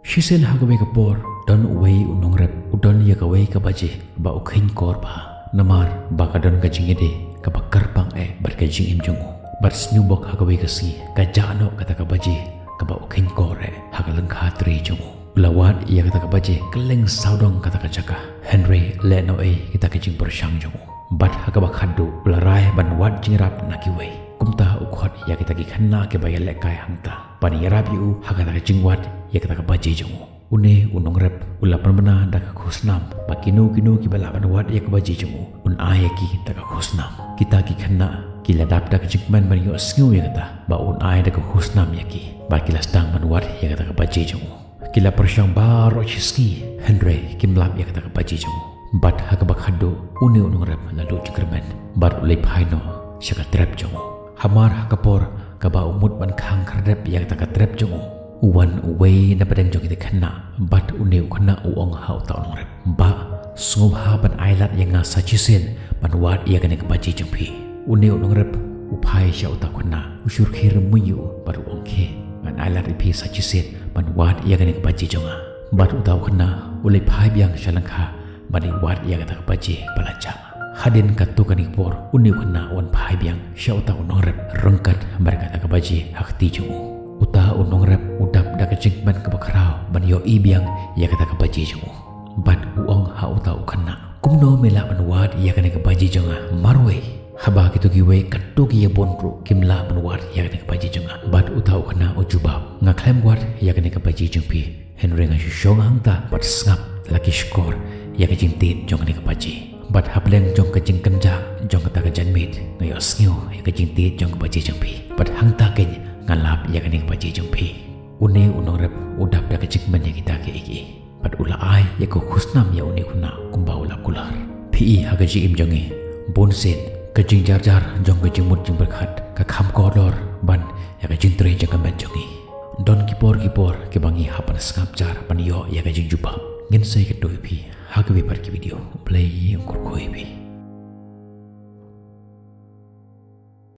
Shisen hagawe kapor don uwei unong rep udon ya kawe kabaje ba ukhin kor ba namar ba kadon kajingede ka bakar pang berkajing im jungu bar snubok hagawe kasi ka jano kata kabaje ka ba ukhin kor hagalang khatri jungu lawat ia kata kabaje keleng saudong kata kajaka Henry leno kita kajing bersyang jungu bat hagaba khadu ularai ban wat jingrap nakiwe kumta ukhot ya kita ki khanna ke bayal lekai hangta pani yarab yu hagata kajing wat ya kita kabaje jungu une unong rep ulapan bena dak khusnam bakinu kinu ki balaban wat ya kabaje jungu un ayaki dak khusnam kita ki khanna kila dap dak jikman ban yo sngu ya kata ba un ay dak khusnam yaki ba kila stang ban wat ya kita kabaje jungu kila persyang baro chiski Henry kimlap ya kata kabaje jungu bat hagaba khadu une unong rep lalu jikrmen bar ulai phaino syaka trap jungu hamar hakapor kaba umut ban khang kardep ya kata trap jungu uwan uwei na padang jong kita kena bat uneu kena uong hau ta onong rep ba sungub ha ban ailat yang ngasa cisen ban wat ia kena kebaji jengpi uneu onong rep upai sya uta kena usur khir muyu bar uong ke ban ailat ipi sa cisen ban wat ia kena kebaji jonga bat utau kena ulai pai biang syalangkha ban wat ia kata kebaji balaja hadin katu kanipor uneu kena wan pai biang sya uta onong rep rengkat bar kata kebaji hakti jongu uta unong rep udap dak jingman ke bakrau ban yo ibiang ya kata kabaji jongu bat uong ha uta ukana kumno mela ban wat ya kana kabaji jonga marwe haba kitu giwe katu ki ya bonru kimla ban wat ya kana kabaji jonga bat uta ukana ujuba ngaklem wat ya kana kabaji jengpi Henry nga shong hangta bat ngap laki skor ya ka jingtit jong kana kabaji bat hableng jong ka jing kenja jong kata ka janmit ngayo sngiu ya ka jingtit jong kabaji jengpi bat hangta ken ngalap ya kaning baji jengpi une unong rep udap da kejikman ya kita ke iki pat ula ai ya ko khusnam ya une kuna kumba ula kular pi hagaji im jongi bonsen kejing jar jong kejing mut jing berkhat ka kham kodor ban ya kejing tre jang ban jongi don kipor ke bangi hapan skap jar pan yo ya kejing jubab ngin sai ke doi pi hagawi par ki video play yang kur koi pi